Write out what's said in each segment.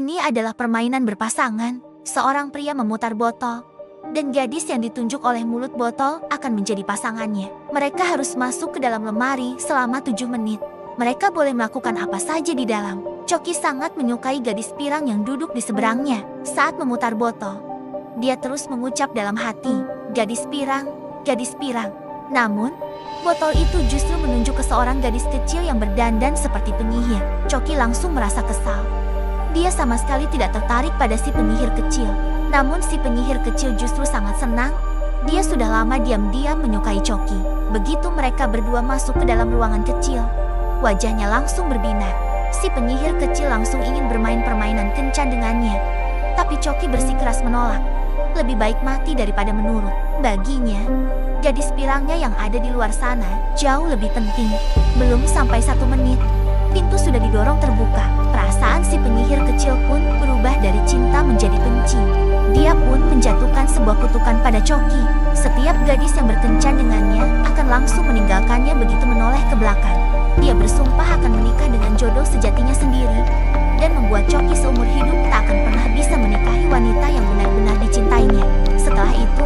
Ini adalah permainan berpasangan. Seorang pria memutar botol, dan gadis yang ditunjuk oleh mulut botol akan menjadi pasangannya. Mereka harus masuk ke dalam lemari selama 7 menit. Mereka boleh melakukan apa saja di dalam. Choki sangat menyukai gadis pirang yang duduk di seberangnya saat memutar botol. Dia terus mengucap dalam hati, gadis pirang, gadis pirang. Namun, botol itu justru menunjuk ke seorang gadis kecil yang berdandan seperti penyihir. Choki langsung merasa kesal. Dia sama sekali tidak tertarik pada si penyihir kecil. Namun si penyihir kecil justru sangat senang. Dia sudah lama diam-diam menyukai Choki. Begitu mereka berdua masuk ke dalam ruangan kecil, wajahnya langsung berbinar. Si penyihir kecil langsung ingin bermain permainan kencan dengannya. Tapi Choki bersikeras menolak. Lebih baik mati daripada menurut. Baginya, gadis pirangnya yang ada di luar sana jauh lebih penting. Belum sampai 1 menit, pintu sudah didorong terbuka. Perasaan si penyihir kecil pun berubah dari cinta menjadi benci. Dia pun menjatuhkan sebuah kutukan pada Choki. Setiap gadis yang berkencan dengannya akan langsung meninggalkannya begitu menoleh ke belakang. Dia bersumpah akan menikah dengan jodoh sejatinya sendiri dan membuat Choki seumur hidup tak akan pernah bisa menikahi wanita yang benar-benar dicintainya. Setelah itu,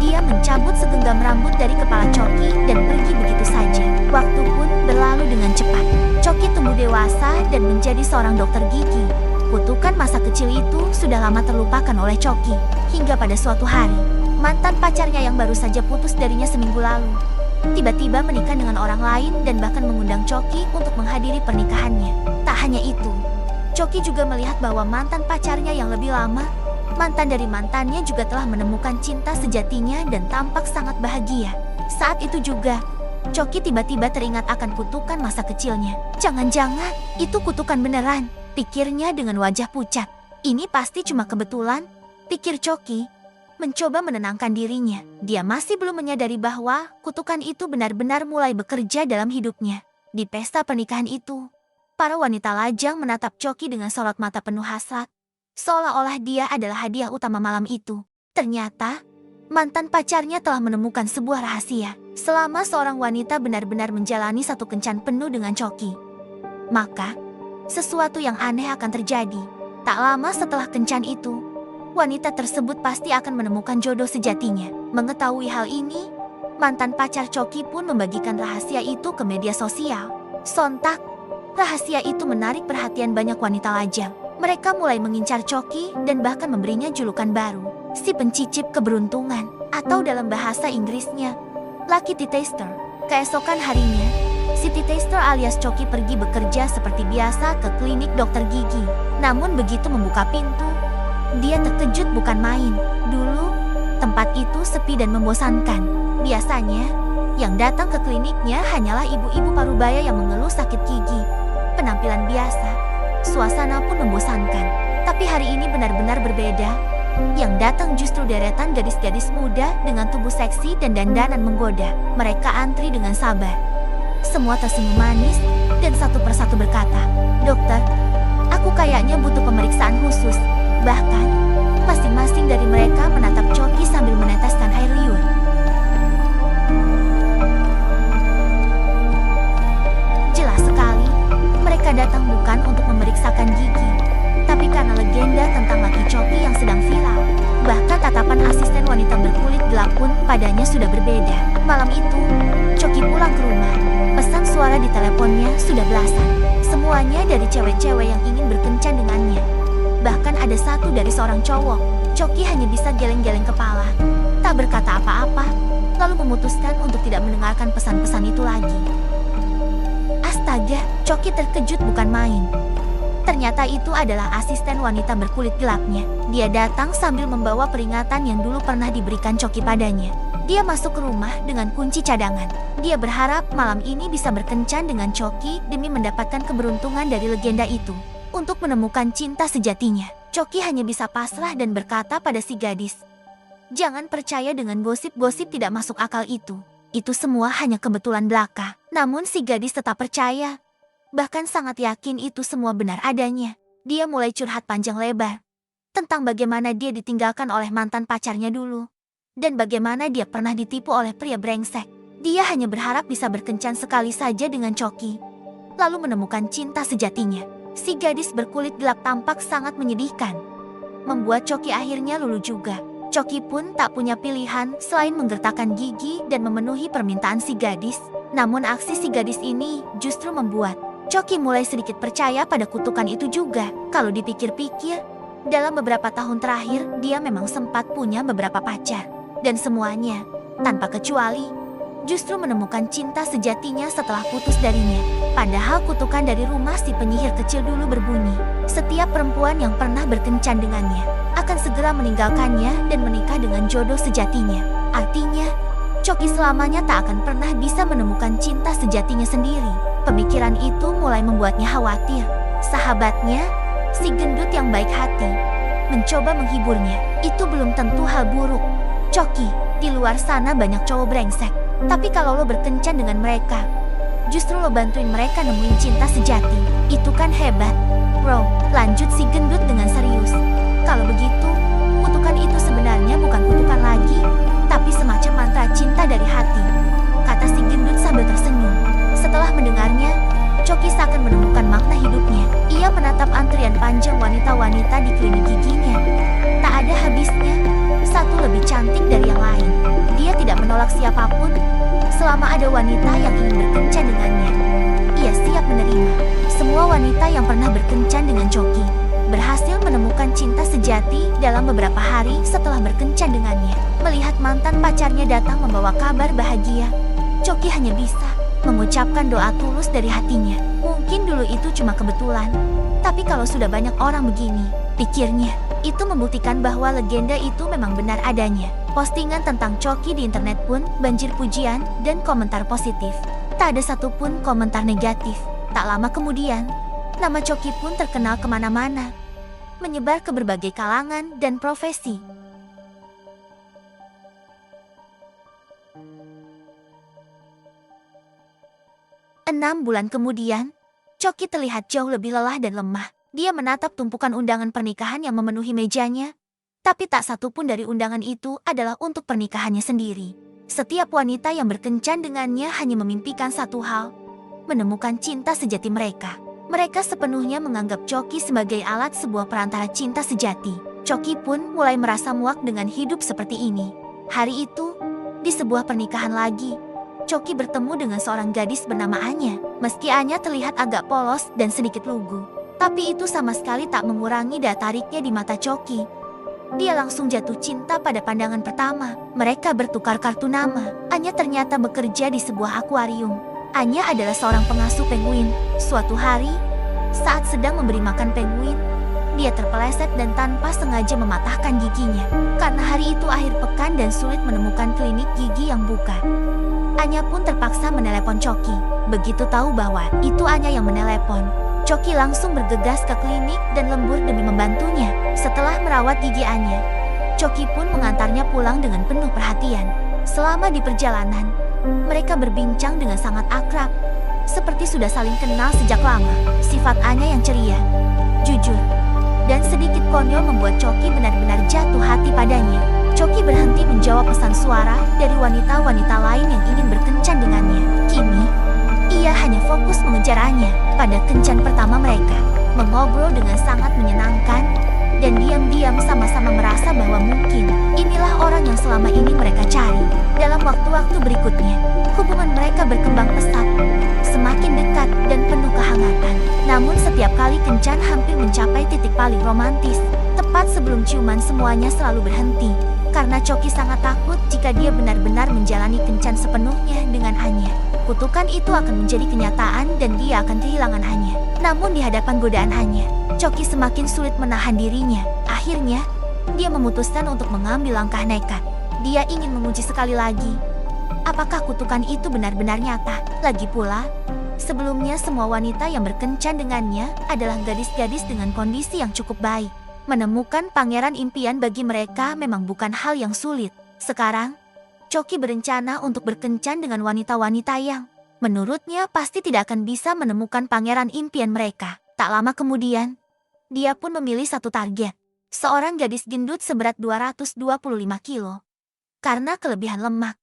dia mencabut segenggam rambut dari kepala Choki dan pergi begitu saja. Waktu pun berlalu dengan cepat. Choki tumbuh dewasa dan menjadi seorang dokter gigi. Kutukan masa kecil itu sudah lama terlupakan oleh Choki. Hingga pada suatu hari, mantan pacarnya yang baru saja putus darinya seminggu lalu tiba-tiba menikah dengan orang lain dan bahkan mengundang Choki untuk menghadiri pernikahannya. Tak hanya itu, Choki juga melihat bahwa mantan pacarnya yang lebih lama, mantan dari mantannya juga telah menemukan cinta sejatinya dan tampak sangat bahagia. Saat itu juga, Choki tiba-tiba teringat akan kutukan masa kecilnya. Jangan-jangan itu kutukan beneran, pikirnya dengan wajah pucat. Ini pasti cuma kebetulan, pikir Choki. Mencoba menenangkan dirinya. Dia masih belum menyadari bahwa kutukan itu benar-benar mulai bekerja dalam hidupnya. Di pesta pernikahan itu, para wanita lajang menatap Choki dengan sorot mata penuh hasrat, seolah-olah dia adalah hadiah utama malam itu. Ternyata, mantan pacarnya telah menemukan sebuah rahasia. Selama seorang wanita benar-benar menjalani satu kencan penuh dengan Choki, maka sesuatu yang aneh akan terjadi. Tak lama setelah kencan itu, wanita tersebut pasti akan menemukan jodoh sejatinya. Mengetahui hal ini, mantan pacar Choki pun membagikan rahasia itu ke media sosial. Sontak, rahasia itu menarik perhatian banyak wanita lajang. Mereka mulai mengincar Choki dan bahkan memberinya julukan baru, si pencicip keberuntungan, atau dalam bahasa Inggrisnya, Lucky Tea Taster. Keesokan harinya, si Tea Taster alias Choki pergi bekerja seperti biasa ke klinik dokter gigi. Namun begitu membuka pintu, dia terkejut bukan main. Dulu, tempat itu sepi dan membosankan. Biasanya, yang datang ke kliniknya hanyalah ibu-ibu parubaya yang mengeluh sakit gigi. Penampilan biasa, suasana pun membosankan. Tapi hari ini benar-benar berbeda. Yang datang justru deretan gadis-gadis muda dengan tubuh seksi dan dandanan menggoda. Mereka antri dengan sabar. Semua tersenyum manis dan satu persatu berkata, "Dokter, aku kayaknya butuh pemeriksaan khusus." Bahkan, masing-masing dari mereka menatap Choki sambil meneteskan air liur. Jelas sekali, mereka datang bukan untuk memeriksakan gigi, tapi karena legenda tentang laki Choki yang sedang viral. Bahkan tatapan asisten wanita berkulit gelap pun padanya sudah berbeda. Malam itu, Choki pulang ke rumah. Pesan suara di teleponnya sudah belasan. Semuanya dari cewek-cewek yang ingin berkencan dengannya. Bahkan ada satu dari seorang cowok. Choki hanya bisa geleng-geleng kepala, tak berkata apa-apa, lalu memutuskan untuk tidak mendengarkan pesan-pesan itu lagi. Astaga, Choki terkejut bukan main. Ternyata itu adalah asisten wanita berkulit gelapnya. Dia datang sambil membawa peringatan yang dulu pernah diberikan Choki padanya. Dia masuk ke rumah dengan kunci cadangan. Dia berharap malam ini bisa berkencan dengan Choki demi mendapatkan keberuntungan dari legenda itu. Untuk menemukan cinta sejatinya, Choki hanya bisa pasrah dan berkata pada si gadis, "Jangan percaya dengan gosip-gosip tidak masuk akal itu. Itu semua hanya kebetulan belaka." Namun si gadis tetap percaya. Bahkan sangat yakin itu semua benar adanya. Dia mulai curhat panjang lebar tentang bagaimana dia ditinggalkan oleh mantan pacarnya dulu. Dan bagaimana dia pernah ditipu oleh pria brengsek. Dia hanya berharap bisa berkencan sekali saja dengan Choki, lalu menemukan cinta sejatinya. Si gadis berkulit gelap tampak sangat menyedihkan, membuat Choki akhirnya luluh juga. Choki pun tak punya pilihan selain menggertakkan gigi dan memenuhi permintaan si gadis. Namun aksi si gadis ini justru membuat Choki mulai sedikit percaya pada kutukan itu juga. Kalau dipikir-pikir, dalam beberapa tahun terakhir dia memang sempat punya beberapa pacar. Dan semuanya, tanpa kecuali, justru menemukan cinta sejatinya setelah putus darinya. Padahal kutukan dari rumah si penyihir kecil dulu berbunyi, setiap perempuan yang pernah berkencan dengannya akan segera meninggalkannya dan menikah dengan jodoh sejatinya. Artinya, Choki selamanya tak akan pernah bisa menemukan cinta sejatinya sendiri. Pemikiran itu mulai membuatnya khawatir. Sahabatnya, si gendut yang baik hati, mencoba menghiburnya. Itu belum tentu hal buruk. Choki, di luar sana banyak cowok brengsek. Tapi kalau lo berkencan dengan mereka, justru lo bantuin mereka nemuin cinta sejati. Itu kan hebat, bro. Lanjut si gendut dengan serius. Kalau begitu, kutukan itu sebenarnya bukan kutukan lagi, tapi semacam mantra cinta dari hati, kata si gendut sambil tersenyum. Setelah mendengarnya, Choki seakan menemukan makna hidupnya. Ia menatap antrian panjang wanita-wanita di klinik giginya. Tak ada habisnya, satu lebih cantik dari yang lain. Dia tidak menolak siapapun, selama ada wanita yang ingin berkencan dengannya. Ia siap menerima. Semua wanita yang pernah berkencan dengan Choki berhasil menemukan cinta sejati dalam beberapa hari setelah berkencan dengannya. Melihat mantan pacarnya datang membawa kabar bahagia, Choki hanya bisa mengucapkan doa tulus dari hatinya. Mungkin dulu itu cuma kebetulan, tapi kalau sudah banyak orang begini, pikirnya, itu membuktikan bahwa legenda itu memang benar adanya. Postingan tentang Choki di internet pun banjir pujian dan komentar positif. Tak ada satupun komentar negatif. Tak lama kemudian, nama Choki pun terkenal kemana-mana, menyebar ke berbagai kalangan dan profesi. Enam bulan kemudian, Choki terlihat jauh lebih lelah dan lemah. Dia menatap tumpukan undangan pernikahan yang memenuhi mejanya, tapi tak satu pun dari undangan itu adalah untuk pernikahannya sendiri. Setiap wanita yang berkencan dengannya hanya memimpikan satu hal, menemukan cinta sejati mereka. Mereka sepenuhnya menganggap Choki sebagai alat sebuah perantara cinta sejati. Choki pun mulai merasa muak dengan hidup seperti ini. Hari itu, di sebuah pernikahan lagi, Choki bertemu dengan seorang gadis bernama Anya. Meski Anya terlihat agak polos dan sedikit lugu, tapi itu sama sekali tak mengurangi daya tariknya di mata Choki. Dia langsung jatuh cinta pada pandangan pertama. Mereka bertukar kartu nama. Anya ternyata bekerja di sebuah akuarium. Anya adalah seorang pengasuh penguin. Suatu hari, saat sedang memberi makan penguin, dia terpeleset dan tanpa sengaja mematahkan giginya. Karena hari itu akhir pekan dan sulit menemukan klinik gigi yang buka, Anya pun terpaksa menelepon Choki. Begitu tahu bahwa itu Anya yang menelepon, Choki langsung bergegas ke klinik dan lembur demi membantunya. Setelah merawat gigi Anya, Choki pun mengantarnya pulang dengan penuh perhatian. Selama di perjalanan, mereka berbincang dengan sangat akrab, seperti sudah saling kenal sejak lama. Sifat Anya yang ceria, jujur, dan sedikit konyol membuat Choki benar-benar jatuh hati padanya. Choki berhenti menjawab pesan suara dari wanita-wanita lain yang ingin berkencan dengannya. Kini, ia hanya fokus mengejar Anya. Pada kencan pertama mereka mengobrol dengan sangat menyenangkan, dan diam-diam sama-sama merasa bahwa mungkin inilah orang yang selama ini mereka cari. Dalam waktu-waktu berikutnya, hubungan mereka berkembang pesat, semakin dekat dan penuh kehangatan. Namun setiap kali kencan hampir mencapai titik paling romantis. Tepat sebelum ciuman semuanya selalu berhenti, karena Choki sangat takut jika dia benar-benar menjalani kencan sepenuhnya dengan Anya. Kutukan itu akan menjadi kenyataan dan dia akan kehilangan Anya. Namun di hadapan godaan Anya, Choki semakin sulit menahan dirinya. Akhirnya, dia memutuskan untuk mengambil langkah nekat. Dia ingin menguji sekali lagi, apakah kutukan itu benar-benar nyata. Lagi pula, sebelumnya semua wanita yang berkencan dengannya adalah gadis-gadis dengan kondisi yang cukup baik. Menemukan pangeran impian bagi mereka memang bukan hal yang sulit. Sekarang, Choki berencana untuk berkencan dengan wanita-wanita yang menurutnya pasti tidak akan bisa menemukan pangeran impian mereka. Tak lama kemudian, dia pun memilih satu target, seorang gadis gendut seberat 225 kilo. Karena kelebihan lemak,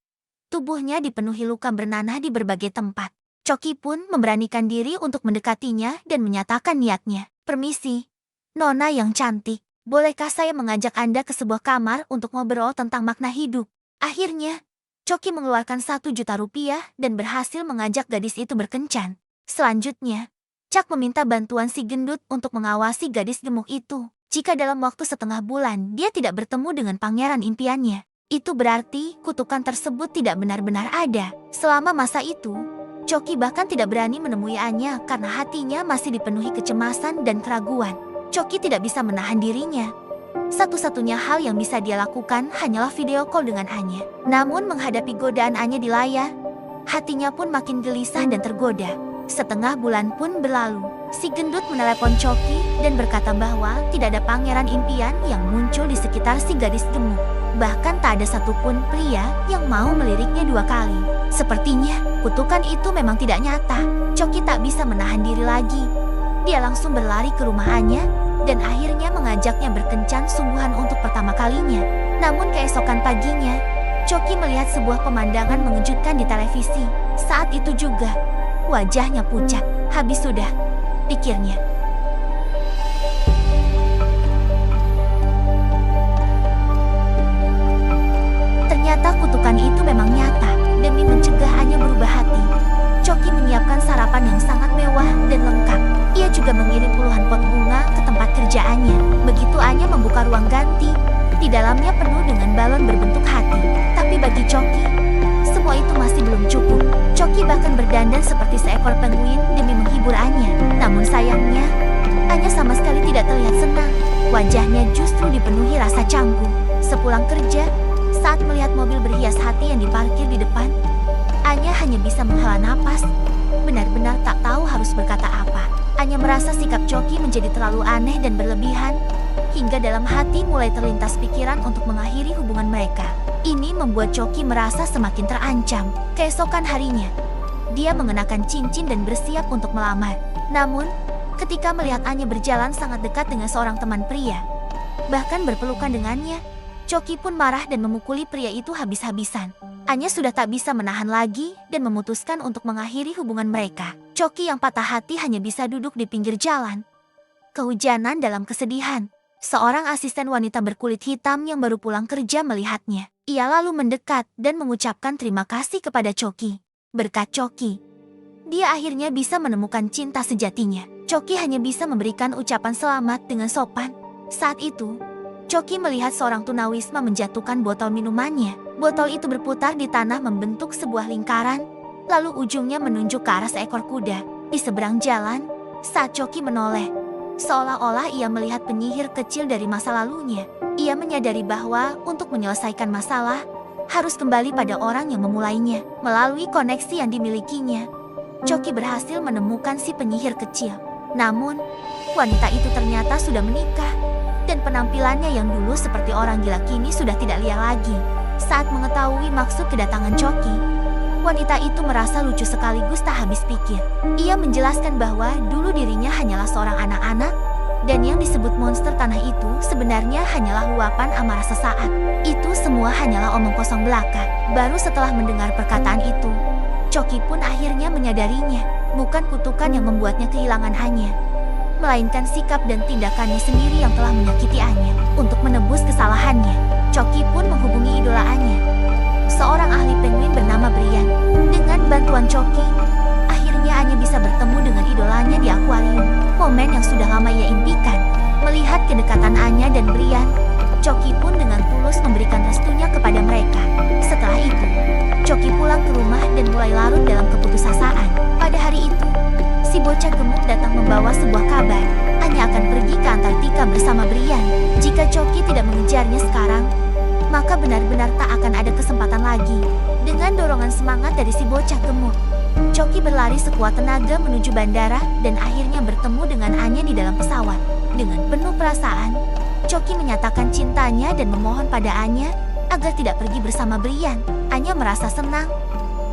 tubuhnya dipenuhi luka bernanah di berbagai tempat. Choki pun memberanikan diri untuk mendekatinya dan menyatakan niatnya. "Permisi, Nona yang cantik. Bolehkah saya mengajak Anda ke sebuah kamar untuk ngobrol tentang makna hidup?" Akhirnya, Choki mengeluarkan 1 juta rupiah dan berhasil mengajak gadis itu berkencan. Selanjutnya, Cak meminta bantuan si gendut untuk mengawasi gadis gemuk itu. Jika dalam waktu setengah bulan dia tidak bertemu dengan pangeran impiannya, itu berarti kutukan tersebut tidak benar-benar ada. Selama masa itu, Choki bahkan tidak berani menemui Anya karena hatinya masih dipenuhi kecemasan dan keraguan. Choki tidak bisa menahan dirinya. Satu-satunya hal yang bisa dia lakukan hanyalah video call dengan Anya. Namun menghadapi godaan Anya di layar, hatinya pun makin gelisah dan tergoda. Setengah bulan pun berlalu. Si gendut menelepon Choki dan berkata bahwa tidak ada pangeran impian yang muncul di sekitar si gadis gemuk. Bahkan tak ada satupun pria yang mau meliriknya 2 kali. Sepertinya kutukan itu memang tidak nyata. Choki tak bisa menahan diri lagi. Dia langsung berlari ke rumah Anya dan akhirnya mengajaknya berkencan sungguhan untuk pertama kalinya. Namun keesokan paginya, Choki melihat sebuah pemandangan mengejutkan di televisi. Saat itu juga, wajahnya pucat. "Habis sudah," pikirnya. Ternyata kutukan itu memang nyata. Demi mencegah Anya berubah hati, Choki menyiapkan sarapan yang sangat mewah dan lengkap. Ia juga mengirim puluhan pot bunga ke tempat kerjaannya. Begitu Anya membuka ruang ganti, di dalamnya penuh dengan balon berbentuk hati. Tapi bagi Choki, semua itu masih belum cukup. Choki bahkan berdandan seperti seekor penguin demi menghibur Anya. Namun sayangnya, Anya sama sekali tidak terlihat senang. Wajahnya justru dipenuhi rasa canggung. Sepulang kerja, saat melihat mobil berhias hati yang diparkir di depan, Anya hanya bisa menghela napas. Benar-benar tak tahu harus berkata apa. Anya merasa sikap Choki menjadi terlalu aneh dan berlebihan, hingga dalam hati mulai terlintas pikiran untuk mengakhiri hubungan mereka. Ini membuat Choki merasa semakin terancam. Keesokan harinya, dia mengenakan cincin dan bersiap untuk melamar. Namun, ketika melihat Anya berjalan sangat dekat dengan seorang teman pria, bahkan berpelukan dengannya, Choki pun marah dan memukuli pria itu habis-habisan. Anya sudah tak bisa menahan lagi dan memutuskan untuk mengakhiri hubungan mereka. Choki yang patah hati hanya bisa duduk di pinggir jalan, kehujanan dalam kesedihan. Seorang asisten wanita berkulit hitam yang baru pulang kerja melihatnya. Ia lalu mendekat dan mengucapkan terima kasih kepada Choki. Berkat Choki, dia akhirnya bisa menemukan cinta sejatinya. Choki hanya bisa memberikan ucapan selamat dengan sopan. Saat itu, Choki melihat seorang tunawisma menjatuhkan botol minumannya. Botol itu berputar di tanah membentuk sebuah lingkaran, lalu ujungnya menunjuk ke arah seekor kuda. Di seberang jalan, saat Choki menoleh, seolah-olah ia melihat penyihir kecil dari masa lalunya. Ia menyadari bahwa untuk menyelesaikan masalah, harus kembali pada orang yang memulainya. Melalui koneksi yang dimilikinya, Choki berhasil menemukan si penyihir kecil. Namun, wanita itu ternyata sudah menikah, dan penampilannya yang dulu seperti orang gila kini sudah tidak liar lagi. Saat mengetahui maksud kedatangan Choki, wanita itu merasa lucu sekaligus tak habis pikir. Ia menjelaskan bahwa dulu dirinya hanyalah seorang anak-anak, dan yang disebut monster tanah itu sebenarnya hanyalah luapan amarah sesaat. Itu semua hanyalah omong kosong belaka. Baru setelah mendengar perkataan itu, Choki pun akhirnya menyadarinya. Bukan kutukan yang membuatnya kehilangan Anya, melainkan sikap dan tindakannya sendiri yang telah menyakiti Anya. Untuk menebus kesalahannya, Choki pun menghubungi idola Anya, seorang ahli penguin bernama Brian. Dengan bantuan Choki, akhirnya Anya bisa bertemu dengan idolanya di akuarium. Momen yang sudah lama ia impikan. Melihat kedekatan Anya dan Brian, Choki pun dengan tulus memberikan restunya kepada mereka. Setelah itu, Choki pulang ke rumah dan mulai larut dalam keputusasaan. Pada hari itu, si bocah gemuk datang membawa sebuah kabar. Anya akan pergi ke Antartika bersama Brian. Jika Choki tidak mengejarnya sekarang, maka benar-benar tak akan ada kesempatan lagi. Dengan dorongan semangat dari si bocah gemuk, Choki berlari sekuat tenaga menuju bandara dan akhirnya bertemu dengan Anya di dalam pesawat. Dengan penuh perasaan, Choki menyatakan cintanya dan memohon pada Anya agar tidak pergi bersama Brian. Anya merasa senang,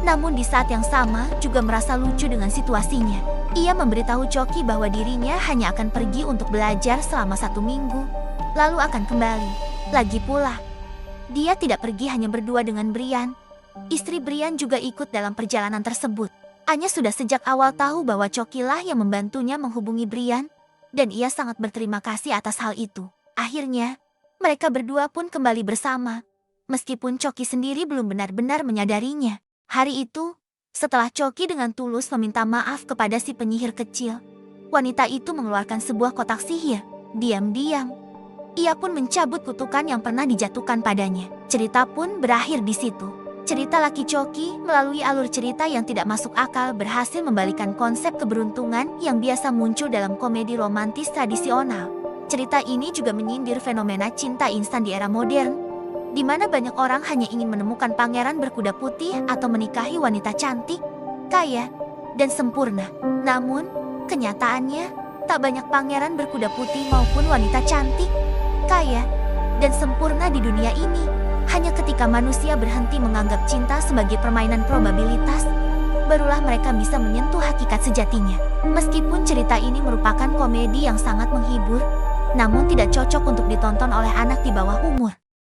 namun di saat yang sama juga merasa lucu dengan situasinya. Ia memberitahu Choki bahwa dirinya hanya akan pergi untuk belajar selama 1 minggu, lalu akan kembali. Lagi pula, dia tidak pergi hanya berdua dengan Brian. Istri Brian juga ikut dalam perjalanan tersebut. Anya sudah sejak awal tahu bahwa Choki-lah yang membantunya menghubungi Brian, dan ia sangat berterima kasih atas hal itu. Akhirnya, mereka berdua pun kembali bersama, meskipun Choki sendiri belum benar-benar menyadarinya. Hari itu, setelah Choki dengan tulus meminta maaf kepada si penyihir kecil, wanita itu mengeluarkan sebuah kotak sihir. Diam-diam, ia pun mencabut kutukan yang pernah dijatuhkan padanya. Cerita pun berakhir di situ. Cerita Laki Choki melalui alur cerita yang tidak masuk akal berhasil membalikan konsep keberuntungan yang biasa muncul dalam komedi romantis tradisional. Cerita ini juga menyindir fenomena cinta instan di era modern, di mana banyak orang hanya ingin menemukan pangeran berkuda putih atau menikahi wanita cantik, kaya, dan sempurna. Namun, kenyataannya, tak banyak pangeran berkuda putih maupun wanita cantik, kaya, dan sempurna di dunia ini. Hanya ketika manusia berhenti menganggap cinta sebagai permainan probabilitas, barulah mereka bisa menyentuh hakikat sejatinya. Meskipun cerita ini merupakan komedi yang sangat menghibur, namun tidak cocok untuk ditonton oleh anak di bawah umur.